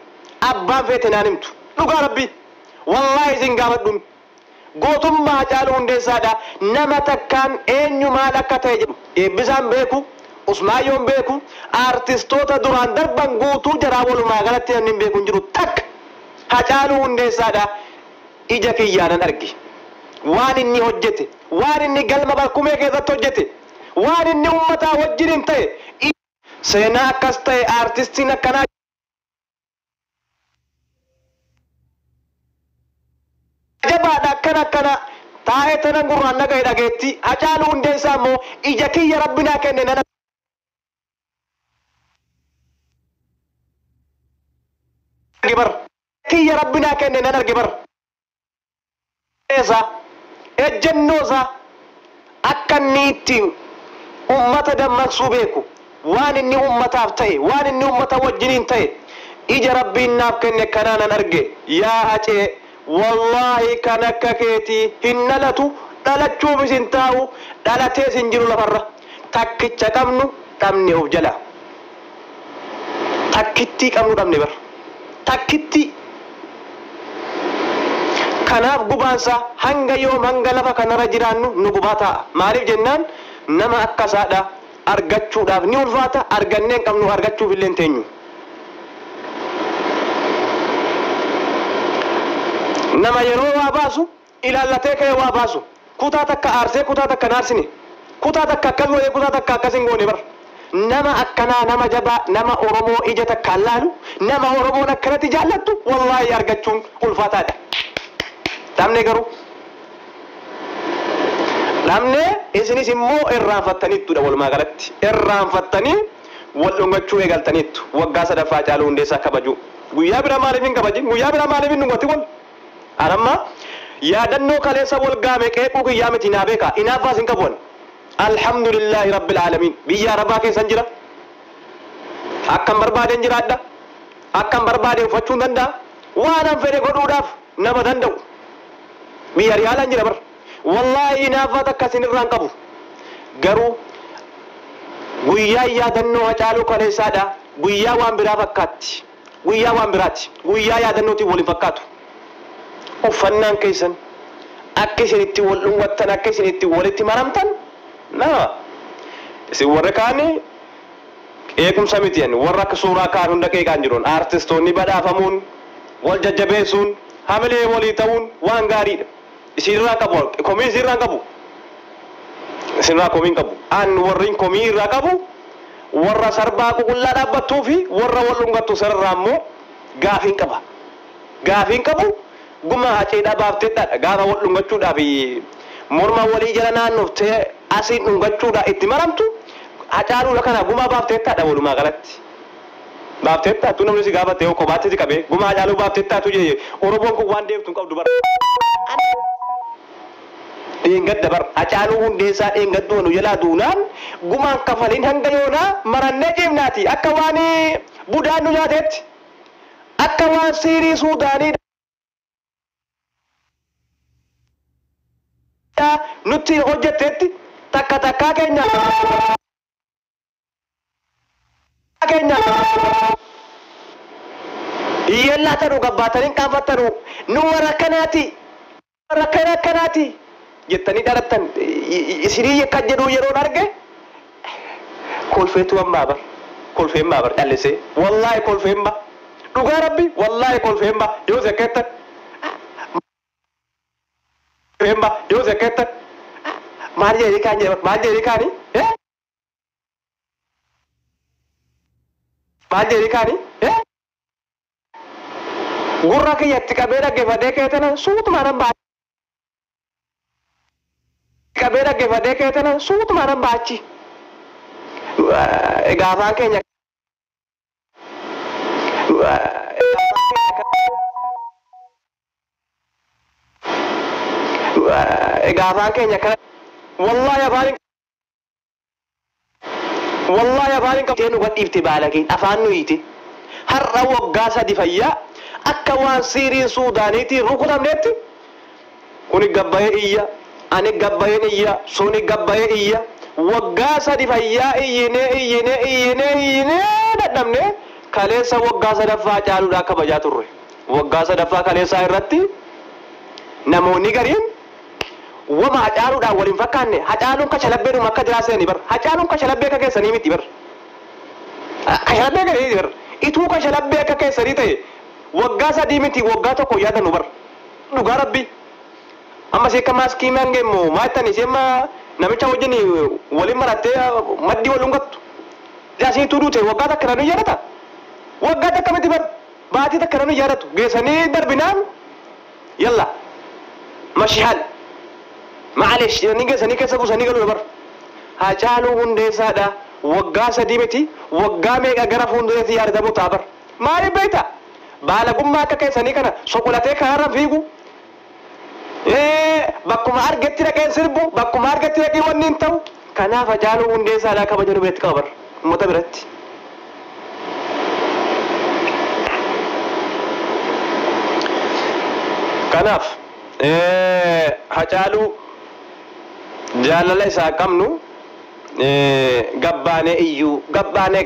Abbaan feete naan himtu. Dhugaa rabbii wallaahi isin gaafadhuun gootummaa Haacaaluu Hundeessaadha nama takkaan eenyu maal akka ta'e jedhu eebbisaan beeku. Usmaayyoon beeku artistoota duraan darban guutuu jaraa walumaa galatti namni hin beeku hin jiru takka Haacaaluu Hundeessaadha ija kiyyaanan arge. Waan inni hojjete, waan inni galma barkumee keessatti hojjete, waan inni uummataa wajjin hin ta'e seenaa akkas ta'e artistiin akkanaa jabaadha akkana taa'ee tana gurraan dhaga'e dhageetti Haacaaluu Hundeessaa immoo ija kiyya rabbinaa kenne nana. Kiyya rabbinaa kenne nan arge bar. Ejjennoosa akka inni ittiin uummata dammaqsuu beeku waan inni uummataaf ta'e waan inni uummata wajjiniin ta'e ija rabbiin naaf kenne kanaa nan arge yaa Hacee wallaahi kan akka keetii hin dhalatu dhalachuuf isin taa'u dhalatees hin jiru lafarra takkicha qabnu dhabne of jala takkittii qabnu dhabne bar. Takkitti kanaaf gubaansa hanga yoom hanga lafa kanarra jiraannu nu gubaa ta'a. Maaliif jennaan nama akkasaadha argachuudhaaf ni ulfaata arganneen qabnu argachuuf illee hin teenyu. Nama yeroo waa baasu ilaallatee ka'ee waa baasu kutaa takka aarsee kutaa takka naarsine kutaa takka akkas godhee kutaa takka akkas hin goone bar. Nama akkanaa nama jabaa nama Oromoo ija takkaan laalu nama Oromoon akkanatti jaallattu wallaahi argachuun ulfaataadha. Dhabne garuu dhabne isinis immoo irraanfattaniittudha walumaa galatti irraanfattanii wal dhungachuu eegaltaniittu waggaa sadaffaa Haacaaluu Hundeessaa kabaju guyyaa bira maaliif hin kabajin guyyaa bira maaliif hin dhungatti wal anamma yaadannoo kaleessa wal gaame qeequu kiyyaa miti naa beeka inaaffaas hin qabuun alhamdulillahi rabbil aalamiin biyya arabaa keessan jira akkan barbaadeen jiraadha akkan barbaadeen uffachuun danda'a waan an fedhe godhuudhaaf nama danda'u biyya riyaalaan jira bar wallaahi inaaffaat akkasin irraan qabu garuu guyyaa yaadannoo Hacaaluu kaleessaadha guyyaa waan biraa fakkaatti guyyaa waan biraati guyyaa yaadannootiin waliin fakkaatu uffannaan keessan akka isinitti wal dhungatan akka isinitti walitti maramtan nama isin warra kaanii eegumsa mitiyan warra akka suuraa kaan hunda qeeqaan jiruun aartistoonni badhaafamuun wal jajjabeessuun hamilee walii ta'uun waan gaariidha isinirraa qabu komii isinirraa qabu isinirraa komiin qabu an warriin komii irraa qabu warra sarbaa ququllaa dhaabbattuu fi warra wal dhungattu sararraa immoo gaafiin qabu guma haceedhaa baafteedhaadha gaafa wal dhungachuudhaaf morma walii jala naannoftee asiin dhungachuudhaa itti maramtu Hacaaluudha kana gumaa baafteedhaadha walumaa galatti baafteedhaatu namni si gaafatee kophaatti si qabee gumaa Hacaaluu baafteedhaatu jee Oromoon kun waan deemtu hin qabdu bara dheengadda bar Hacaaluu hundeessaa dheengadduu nu jalaa duunaan gumaan kafaliin hanga yoonaa marannee ciimnaati akka waan budaan nu nyaateetti akka waan siirii Suudaanii nutti hojjetteetti takkaa keenya hiyyellaa tanuu gabbaatanii qaanfattanu nu warra akkanaati jettanii dhalattan isinii yakka jedhu yeroon arge kolfeetu ammaa bar callisee wallaahi kolfeemma dhugaa rabbi wallaahi kolfeemma yoo zakkeettan maal jedhii kaanii maal jedhii kaanii gurra kiyyatti qabee dhaggeeffadhee keetana suutumaan baachi egaa afaan keenya kana wallahi afaan qabtee nu gadhiifte baalakiin afaan nu hiite har'a waggaa 3 fayyaa akka waan siiriin Suudaaniitiin rukutamneetti kuni gabbayee iyya ani gabbayeen iyya suni gabbayee iyya waggaa 3 fayyaa iyyinee dadhabne kaleessa waggaa 3ffaa Hacaaluudhaa kabajaa turre waggaa 3ffaa kaleessaa irratti namoonni gariin wama Hacaaluudhaan waliin fakkaanne Hacaaluun kashalabbeenuma akka jiraasanii bar Hacaaluun kashalabbee akka keessanii miti bar kashalabbee gariiti bar ituu kashalabbee akka keessanii ta'e waggaa 3 miti waggaa 1 yaadanu bar dhugaa rabbi amma seeka maaskii mangeemmoo maattani seema namicha wajjin waliin marattee maddii wal dhungattu jaasii tuudute waggaa takka nanu yaadata waggaa takka miti bar baatii takka nanu yaadatu geessanii darbinaan yalla mashihal معلش نيجي سنيكة سبو سنيكة لو بر Hacaaluu hundeessaadha waggaa 3 miti waggaa meeqa gara fuuldureetti yaadamu taabar maaliif beekta baalagummaa akka keessanii kana sokolatee kaaraan fiigu bakkuma argetti dhaqeen sirbu bakkuma argetti dhaqee wanni hin ta'u kanaaf Hacaaluu hundeessaadha kabajanu biratti qaba bar uummata biratti. Kanaaf Hacaaluu jaalala isaa qabnu gabbaanee iyyuu gabbaanee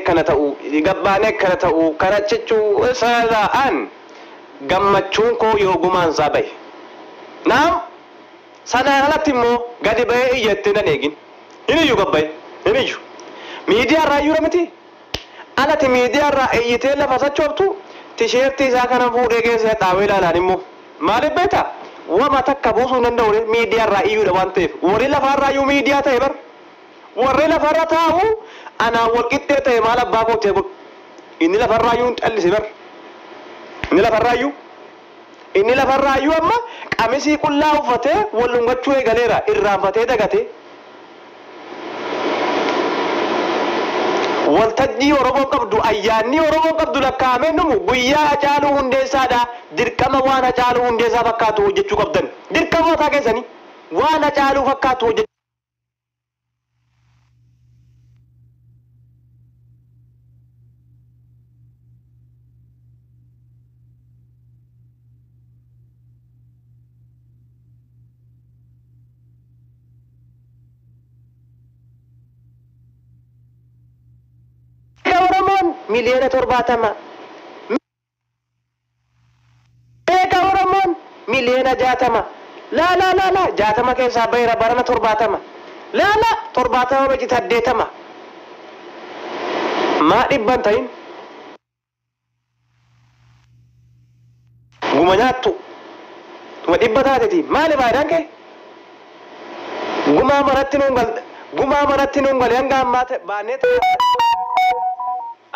kana ta'u kana jechuu isaadhaan gammachuun koo yoogumaan isaa bahe naam sanaan alatti immoo gadi bahee iyyattee nan eegin hin iyyuu gabbaye hin iyyuu miidiyaa irraa iyyuu miti alatti miidiyaa irraa iyyitee lafa sachooftu tisheertii isaa kana fuudhee keessa dhaawee ilaalaan immoo maaliif beektaa wama takka buusuu hin danda'u miidiyaa irraa iyyuudha waan ta'eef warri lafaarraa iyyuu miidiyaa ta'e bar warri lafarra taa'u anaa wal qixxee ta'e maal abbaa kootee bul inni lafarraa iyyuu hin callise bar inni lafarraa iyyuu amma qamisii qullaa uffatee wal dhungachuu eegaleera irraanfatee dagatee waltajjii Oromoo qabdu ayyaanni Oromoo qabdu lakkaa'amee numu guyyaa Hacaaluu Hundeessaadha dirqama waan Hacaaluu Hundeessaa fakkaatu hojjechuu qabdan dirqama isaa keessanii waan Hacaaluu fakkaatu hojjechuu miliyoona 70 meeqa Oromoon miliyoona 60 la 60 keessaa bayra barana 70 la 70 baci 80 maa dhibban ta'in guma nyaattu tuma dhibba taateti maali faayidaan kee gumaa maratti nuun galee hanga ammaa baannee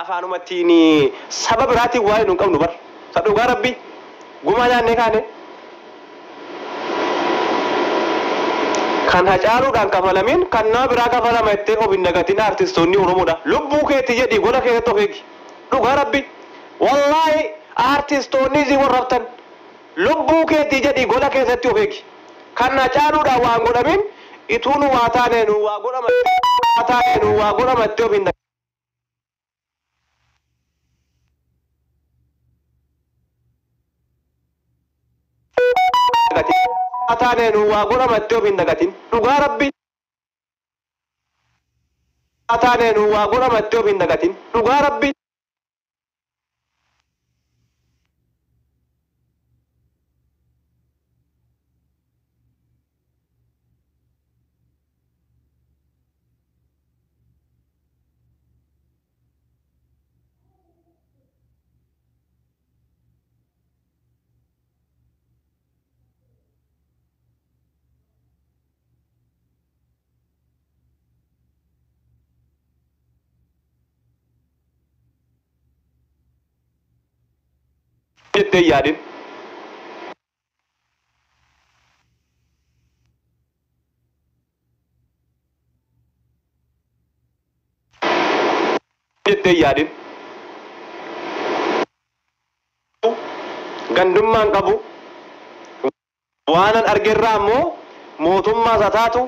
afaanumattiin saba biraatiin waa'ee nuun qabnu bar sadhugaa rabbi gumaa nyaannee kaane kan Hacaaluudhaan kafalamin kan nama biraa kafalama jettee of hin dagatin artistoonni Oromoodha lubbuu keetti jedhii gola keessatti of eegi dhugaa rabbi wallaahi artistoonni isin warrabtan lubbuu keetti jedhii gola keessatti of eegi kan Hacaaluudhaan waan godhamin ituu nu waa taanee nu waa godhamattee of hin ataane nu waa godhamattee of hin dagatin dhugaa rabbi ataane nu waa godhamattee of hin dagatin dhugaa rabbi jettee yaadin gandummaan qabu waanan argerraa ammoo mootummaa isa taatu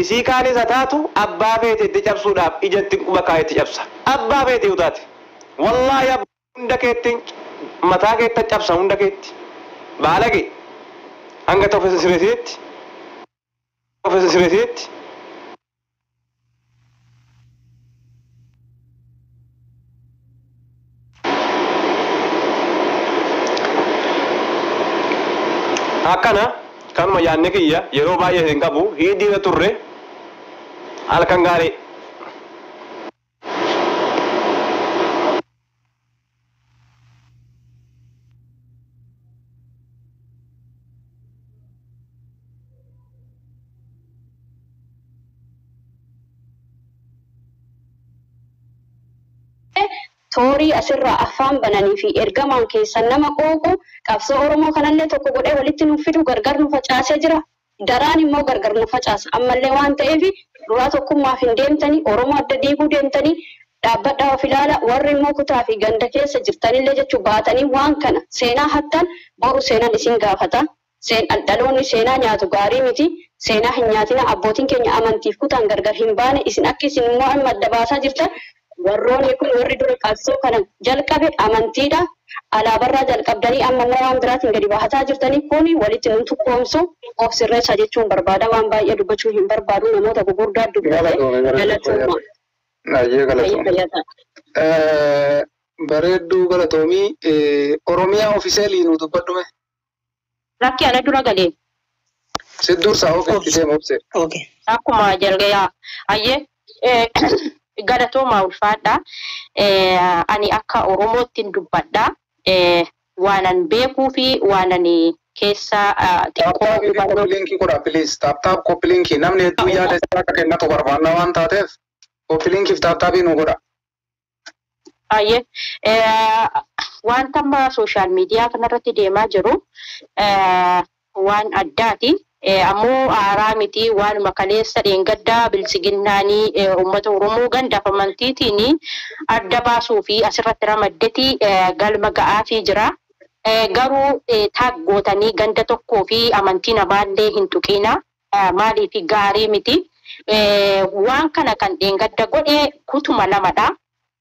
isii kaanis isa taatu abbaa feete itti cabsuudhaaf ijatti quba kaayetti cabsa abbaa feete utaate wallaahi hunda keettiin mataa keetta cabsa hunda keetti baalage hanga tofesa sireeteetti akkana kanuma yaanne kiyya yeroo baay'ee hin qabu hiidiina turre halkan gaarii toorii asirraa afaan bananii fi ergamaan keessan nama qooqu qabsoo Oromoo kanallee tokko godhee walitti nuuf fidu gargar nu facaasee jira. Daraan immoo gargar nu facaasa. Ammallee waan ta'eef duraa tokkummaaf hin deemtanii Oromoo adda diiguu deemtanii dhaabbadhaa of ilaala warri immoo kutaa fi ganda keessa jirtanillee jechuu baatanii waan kana seenaa hattan boru seenaan isin gaafata. Dhaloonni seenaa nyaatu gaarii miti. Seenaa hin nyaatina abbootiin keenya amantiif kutaan gargar hin baane isin akka isin immoo amma adda baasaa jirtan warroonni kun warri dura qabsoo kana jalqabe amantiidha. Alaabarraa jalqabdanii amma immoo waan biraatiin gadi baasaa jirtanii kuni walitti nu tukkoomsu of sirreessa jechuun barbaada waan baay'ee dubbachuu hin barbaadu namoota gurguddaa bareedduu galatoomii Oromiyaa ofiseelii nu dubbadhume. Rakki ana dura galee. Siddursaa ofiisee moobse. Akkuma jalgayaa ayyee galatoomaa ulfaadha. Ani akka Oromootti dubbadha. Waanan beekuu fi waanan keessa xiqqoo linkii godha please taap koppilinkii namni hedduu yaada isaa akka kennatu barbaanna waan taateef koppilinkiif taaptaabii nu godha. Aye, wanta amma social media kanarratti deemaa jiru waan addaati. ammoo aaraa miti waanuma kaleessa dheengaddaa bilisiginnaanii uummata Oromoo ganda amantiitiin adda baasuu fi asirratti ramaddeeti galma ga'aafii jira. Garuu taaggootanii ganda tokkoo fi amantii namaallee hin tuqina. Maaliif gaarii miti. Waan kana kan dheengadda godhe kutuma lamadha.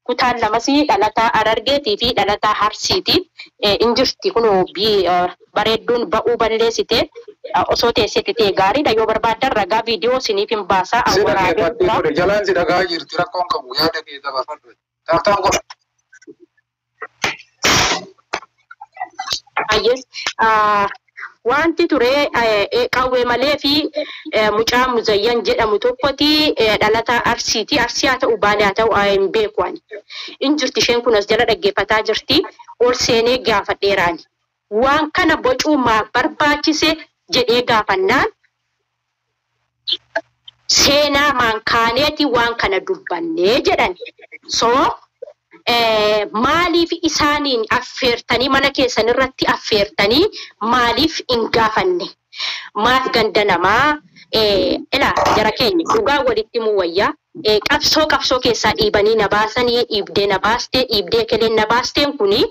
Kutaan lamas dhalataa Harargeetii fi dhalataa Arsiiti. Injirti kun bareedduun ba'uu balleessite osoo teessee ta'e gaariidha. Yoo barbaadan ragaa viidiyoo isiniif hin baasaa. Jalaan si dhagaa jirti rakkoon qabu yaada kee dabarfadhu. Taartaan godha. Wanti ture qawwee malee fi mucaa Muzayyan jedhamu tokkoti dhalataa Arsiiti. Arsii haa ta'u Baalee haa ta'u hin beeku ani. Injirti isheen kun as jala dhaggeeffataa jirti. Ol seenee gaafadheeraani. Waan kana bocuu maaf barbaachise jedhee gaafannaan seenaa maankaaneeti waan kana dubbannee jedhan. Maaliif isaaniin affeertanii mana keessan irratti affeertanii maaliif hin gaafanne? Maaf ganda namaa jara keenya dhugaa walitti muwayyaa qabsoo keessaa dhiibanii na baasanii dhiibdee na baastee dhiibdee keleen na baasteen kuni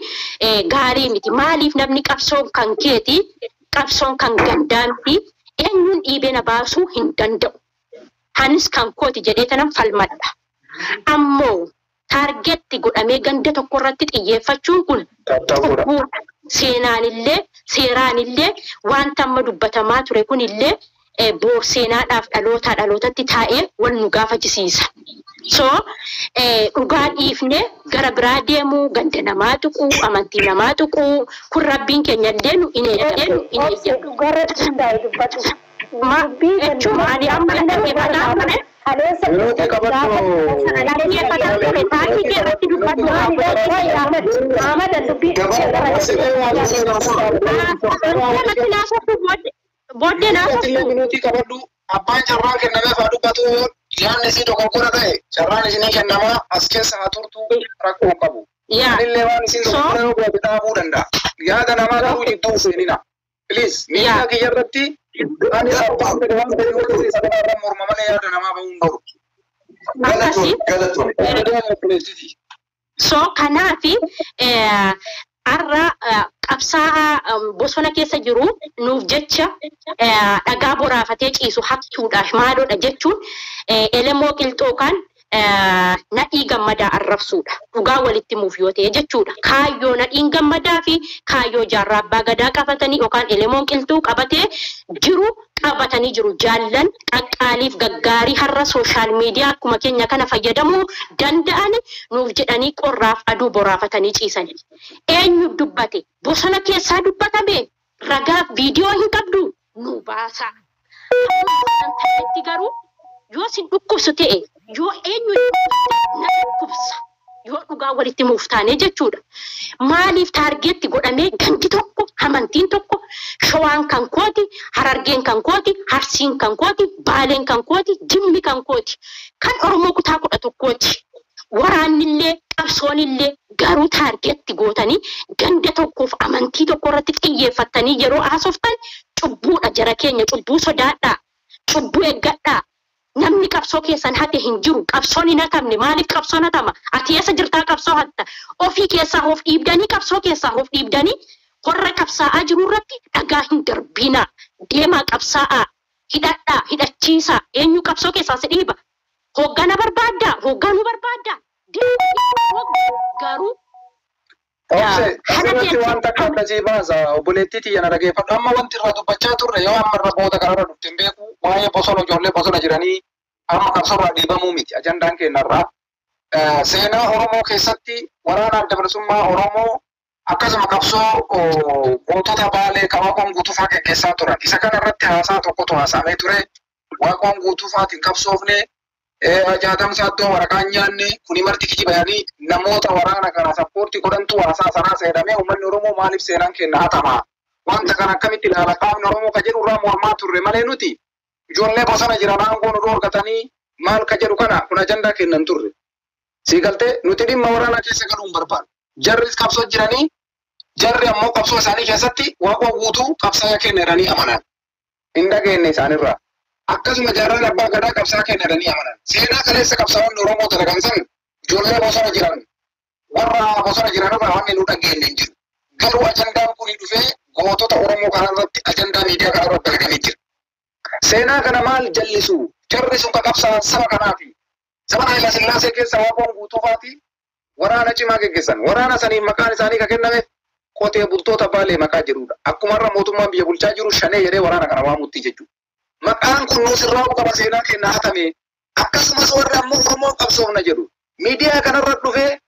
gaarii miti. Maaliif namni qabsoon kan keeti qabsoon kan gandaanti eenyuun dhiibee na baasuu hin danda'u. Hanis kan kooti jedhee tanan falmadha. Ammoo taargetti godhamee ganda tokko irratti xiyyeeffachuun kun seenaanillee seeraanillee wanta amma dubbatamaa ture kunillee seenaadhaaf dhalootatti taa'ee wal nu gaafachisiisa. Dhugaa dhiifne gara biraa deemuu ganda namaa tuquu amantii namaa tuquu kun rabbiin keenya illee nu hin eeyyamu. Jechuun ani amma dhaggeeffataa Minuti qabadhu abbaan carraan kennamee faa dubbatu yaadni isii dogoggora ta'e carraan isinii kennamaa as keessa haa turtu rakkoo qabu. Anillee waan isin dogoggora yoo goote dhaabuu danda'a. Yaada namaa garuu jidduu seenina. Please miidhaa kiyya irratti ani abbaan fedhe waan fedhe yoo ta'e sadarkaa morma malee yaada namaa bahuu hin ta'u. Kanaafi arra qabsaa bosona keessa jiru nuuf jecha dhagaa boraafatee ciisu hattuudhaaf maaloodha jechuun elemoo qilxoo kan nadhii gammadaa arrabsuudha. Dhugaa walitti muuf yoo ta'e jechuudha. Kaayyoo nadhiin gammadaa fi kaayyoo jaarraa abbaa gadaa qabatanii yookaan elemoon qilxuu qabatee jiru qabatanii jiru. Jaallan qaqqaaliif gaggaarii har'a sooshaal miidiyaa akkuma keenya kana fayyadamuu danda'an nuuf jedhanii qorraaf aduu boraafatanii ciisan. Eenyu dubbate? Bosona keessaa dubbatame ragaaf viidiyoo hin qabdu nu baasa. Itti garuu yoo sin dhukkubsu ta'e yoo eenyu na dhukkubsa yoo dhugaa walitti muuf taane jechuudha. Maaliif taargeetti godhamee gandi tokko amantiin tokko shawaan kan kooti harargeen kan kooti harsiin kan kooti baaleen kan kooti jimmi kan kooti kan oromoo kutaa 11 waraannillee qabsoonillee garuu taargeetti gootanii ganda tokkoof amantii tokko irratti xiyyeeffatanii yeroo haasoftan cubbuudha jara keenya cubbuu sodaadhaa cubbuu eeggadhaa. Namni qabsoo keessan hate hin jiru qabsoon hin hatamne maaliif qabsoon hatama ati eessa jirtaa qabsoo hatta ofii keessaa of dhiibdanii qabsoo keessaa of dhiibdanii warra qabsaa'aa jiru irratti dhagaa hin darbina deemaa qabsaa'aa hidhadhaa hidhachiisaa eenyu qabsoo keessaa si dhiiba hoggana barbaaddaa hogganuu barbaaddaa garuu Asirratti wanta akka akkasii baasa obboleettii xiyyaana dhageeffadhu amma wanti irraa dubbachaa turre yoo amma irra booda kanarra dhufte hin beeku waa'ee bosona ijoollee bosona jiranii amma qabsoorraa dhiibamuu miti ajandaan keenyarraa seenaa Oromoo keessatti waraana adda bilisummaa Oromoo akkasuma qabsoo gootota Baalee kan Waaqoon Guutuufaa gaggeessaa turan isa kanarratti haasaa tokkotu haasamee ture Waaqoon Guutuufaatiin qabsoofne Jaatamsa iddoo waraqaan nyaanne kuni marti kijibayanii namoota waraana kana sappoortii godhantu haasaa sanaa seedhamee uummanni Oromoo maaliif seenaan kenna hatamaa wanta kana akkamitti ilaala qaamni Oromoo ka jedhu irraa mormaa turre malee nuti ijoollee bosona jiran aangoo nu dorgatanii maal ka jedhu kana kun ajandaa kennan turre siigaltee nuti dhimma waraanaa keessa galuu hin barbaadu jarris qabsoo jiranii jarri ammoo qabsoo isaanii keessatti Waaqoo guutuu qabsaa'aa kenna jedhanii amanan hin dhageenye isaanirraa. Akkasuma jaarraan abbaa gadaa qabsaa kennadanii amanan. Seenaa kaleessa qabsaa'onni Oromoo dalagamsan ijoollee bosona jiran warra bosona jiranirraa wanni nu dhageenye hin jiru. Garuu ajandaan kun dhufee gootota Oromoo kanarratti ajandaa miidiyaa kanarratti argamee jira. Seenaa kana maal jallisu? Jarri sun qabsaa saba kanaafi. Saba Haayila Sillaasee keessa Waaqoon guutuufaati waraana cimaa geggeessan. Waraana saniin maqaan isaanii kan kenname qotee bultoota Baalee maqaa jedhudha. Akkumarra mootummaan biyya bulchaa jiru shanee jedhee waraana kana waamutti jechuudha. Maqaan kun nuus irraa qaba seenaa keenya hatame. Akkasumas warra ammoo Oromoon qabsoofna jedhu. Miidiyaa kanarra dhufee